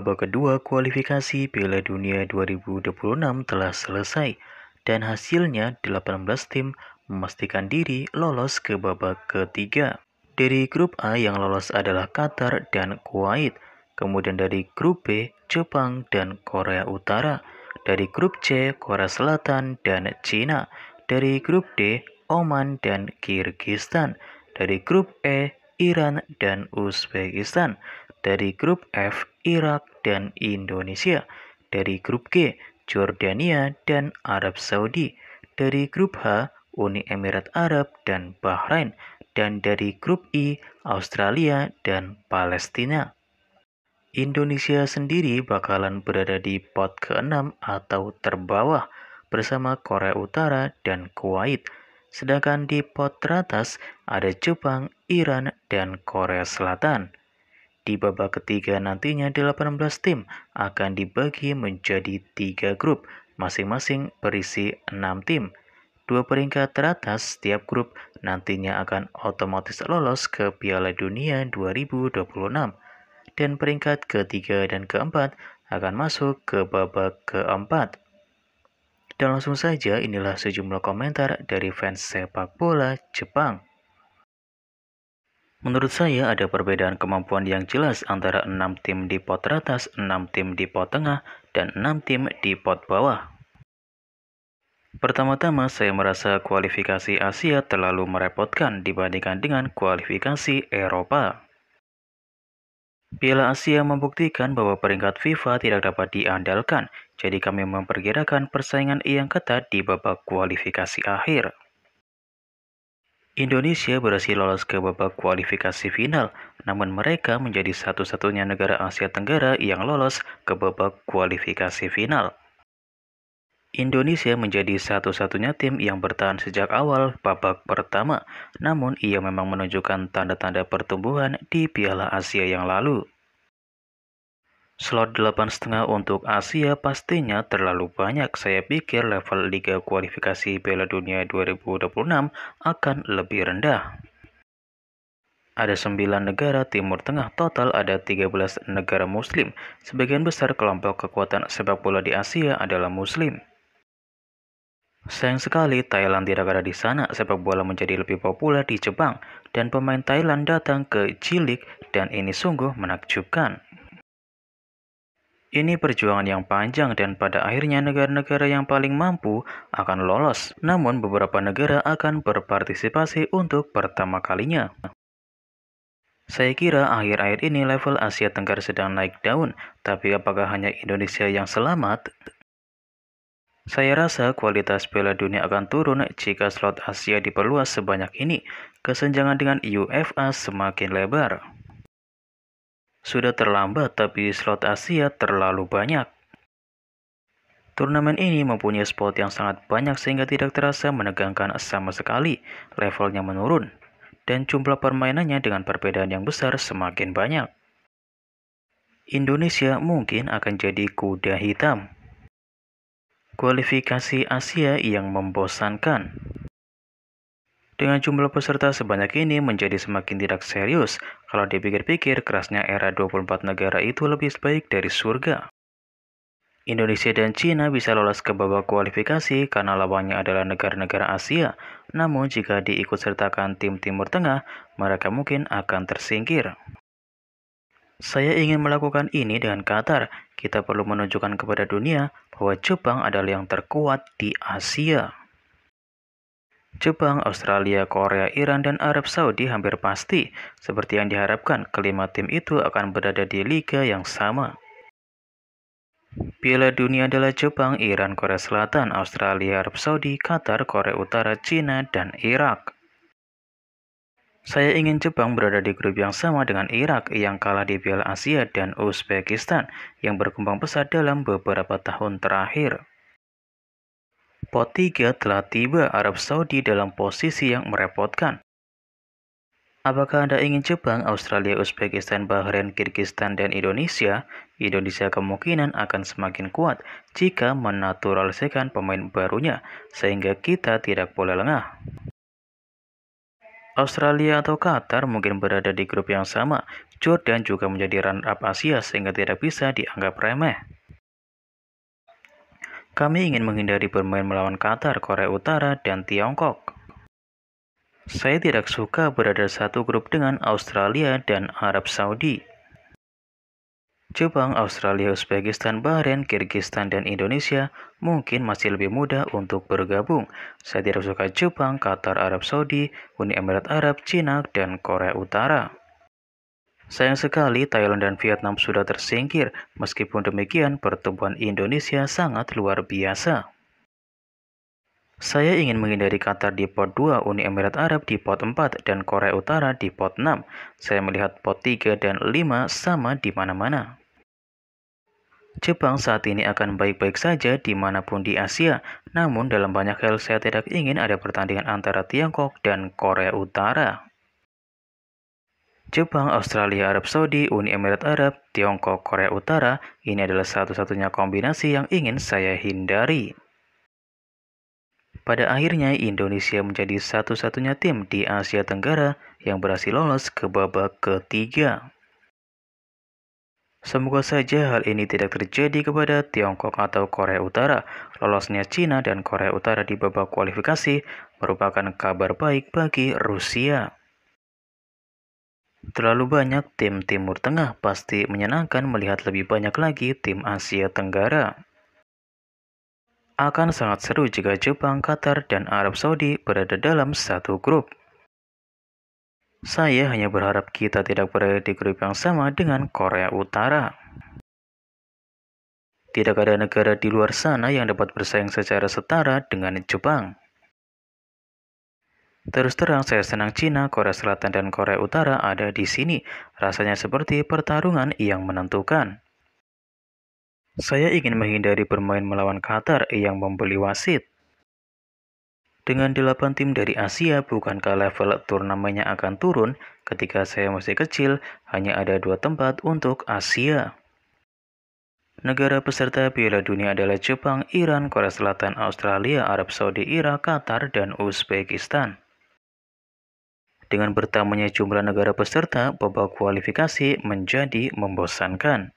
Babak kedua kualifikasi Piala Dunia 2026 telah selesai dan hasilnya 18 tim memastikan diri lolos ke babak ketiga. Dari grup A yang lolos adalah Qatar dan Kuwait, kemudian dari grup B, Jepang dan Korea Utara, dari grup C, Korea Selatan dan Cina, dari grup D, Oman dan Kirgistan, dari grup E, Iran dan Uzbekistan, dari grup F, Irak dan Indonesia, dari grup G, Jordania dan Arab Saudi, dari grup H, Uni Emirat Arab dan Bahrain, dan dari grup I, Australia dan Palestina. Indonesia sendiri bakalan berada di pot ke-6 atau terbawah bersama Korea Utara dan Kuwait. Sedangkan di pot teratas ada Jepang, Iran, dan Korea Selatan. Di babak ketiga nantinya 18 tim akan dibagi menjadi 3 grup, masing-masing berisi 6 tim. 2 peringkat teratas setiap grup nantinya akan otomatis lolos ke Piala Dunia 2026. Dan peringkat ketiga dan keempat akan masuk ke babak keempat. Dan langsung saja inilah sejumlah komentar dari fans sepak bola Jepang. Menurut saya ada perbedaan kemampuan yang jelas antara 6 tim di pot teratas, 6 tim di pot tengah, dan 6 tim di pot bawah. Pertama-tama saya merasa kualifikasi Asia terlalu merepotkan dibandingkan dengan kualifikasi Eropa. Piala Asia membuktikan bahwa peringkat FIFA tidak dapat diandalkan, jadi kami memperkirakan persaingan yang ketat di babak kualifikasi akhir. Indonesia berhasil lolos ke babak kualifikasi final, namun mereka menjadi satu-satunya negara Asia Tenggara yang lolos ke babak kualifikasi final. Indonesia menjadi satu-satunya tim yang bertahan sejak awal babak pertama, namun ia memang menunjukkan tanda-tanda pertumbuhan di Piala Asia yang lalu. Slot 8,5 untuk Asia pastinya terlalu banyak. Saya pikir level Liga Kualifikasi Piala Dunia 2026 akan lebih rendah. Ada 9 negara Timur Tengah, total ada 13 negara Muslim. Sebagian besar kelompok kekuatan sepak bola di Asia adalah Muslim. Sayang sekali Thailand tidak ada di sana. Sepak bola menjadi lebih populer di Jepang dan pemain Thailand datang ke J-League dan ini sungguh menakjubkan. Ini perjuangan yang panjang dan pada akhirnya negara-negara yang paling mampu akan lolos, namun beberapa negara akan berpartisipasi untuk pertama kalinya. Saya kira akhir-akhir ini level Asia Tenggara sedang naik daun, tapi apakah hanya Indonesia yang selamat? Saya rasa kualitas Piala Dunia akan turun jika slot Asia diperluas sebanyak ini. Kesenjangan dengan UEFA semakin lebar. Sudah terlambat, tapi slot Asia terlalu banyak. Turnamen ini mempunyai spot yang sangat banyak sehingga tidak terasa menegangkan sama sekali. Levelnya menurun, dan jumlah permainannya dengan perbedaan yang besar semakin banyak. Indonesia mungkin akan jadi kuda hitam. Kualifikasi Asia yang membosankan. Dengan jumlah peserta sebanyak ini menjadi semakin tidak serius. Kalau dipikir-pikir, kerasnya era 24 negara itu lebih baik dari surga. Indonesia dan Cina bisa lolos ke babak kualifikasi karena lawannya adalah negara-negara Asia. Namun jika diikutsertakan tim Timur Tengah, mereka mungkin akan tersingkir. Saya ingin melakukan ini dengan Qatar. Kita perlu menunjukkan kepada dunia bahwa Jepang adalah yang terkuat di Asia. Jepang, Australia, Korea, Iran, dan Arab Saudi hampir pasti. Seperti yang diharapkan, kelima tim itu akan berada di liga yang sama. Piala Dunia adalah Jepang, Iran, Korea Selatan, Australia, Arab Saudi, Qatar, Korea Utara, Cina, dan Irak. Saya ingin Jepang berada di grup yang sama dengan Irak yang kalah di Piala Asia dan Uzbekistan yang berkembang pesat dalam beberapa tahun terakhir. Pot 3 telah tiba, Arab Saudi dalam posisi yang merepotkan. Apakah Anda ingin Jepang, Australia, Uzbekistan, Bahrain, Kirgistan, dan Indonesia? Indonesia kemungkinan akan semakin kuat jika menaturalisasikan pemain barunya, sehingga kita tidak boleh lengah. Australia atau Qatar mungkin berada di grup yang sama. Jordan juga menjadi runner-up Asia sehingga tidak bisa dianggap remeh. Kami ingin menghindari bermain melawan Qatar, Korea Utara, dan Tiongkok. Saya tidak suka berada satu grup dengan Australia dan Arab Saudi. Jepang, Australia, Uzbekistan, Bahrain, Kirgistan, dan Indonesia mungkin masih lebih mudah untuk bergabung. Saya tidak suka Jepang, Qatar, Arab Saudi, Uni Emirat Arab, Cina, dan Korea Utara. Sayang sekali Thailand dan Vietnam sudah tersingkir. Meskipun demikian, pertumbuhan Indonesia sangat luar biasa. Saya ingin menghindari Qatar di pot 2, Uni Emirat Arab di pot 4, dan Korea Utara di pot 6. Saya melihat pot 3 dan 5 sama di mana-mana. Jepang saat ini akan baik-baik saja dimanapun di Asia, namun dalam banyak hal saya tidak ingin ada pertandingan antara Tiongkok dan Korea Utara. Jepang, Australia, Arab Saudi, Uni Emirat Arab, Tiongkok, Korea Utara, ini adalah satu-satunya kombinasi yang ingin saya hindari. Pada akhirnya, Indonesia menjadi satu-satunya tim di Asia Tenggara yang berhasil lolos ke babak ketiga. Semoga saja hal ini tidak terjadi kepada Tiongkok atau Korea Utara. Lolosnya Cina dan Korea Utara di babak kualifikasi merupakan kabar baik bagi Rusia. Terlalu banyak tim Timur Tengah, pasti menyenangkan melihat lebih banyak lagi tim Asia Tenggara. Akan sangat seru jika Jepang, Qatar, dan Arab Saudi berada dalam satu grup. Saya hanya berharap kita tidak berada di grup yang sama dengan Korea Utara. Tidak ada negara di luar sana yang dapat bersaing secara setara dengan Jepang. Terus terang saya senang Cina, Korea Selatan, dan Korea Utara ada di sini. Rasanya seperti pertarungan yang menentukan. Saya ingin menghindari bermain melawan Qatar yang membeli wasit. Dengan 8 tim dari Asia, bukankah level turnamennya akan turun? Ketika saya masih kecil, hanya ada 2 tempat untuk Asia. Negara peserta Piala Dunia adalah Jepang, Iran, Korea Selatan, Australia, Arab Saudi, Irak, Qatar, dan Uzbekistan. Dengan bertambahnya jumlah negara peserta, babak kualifikasi menjadi membosankan.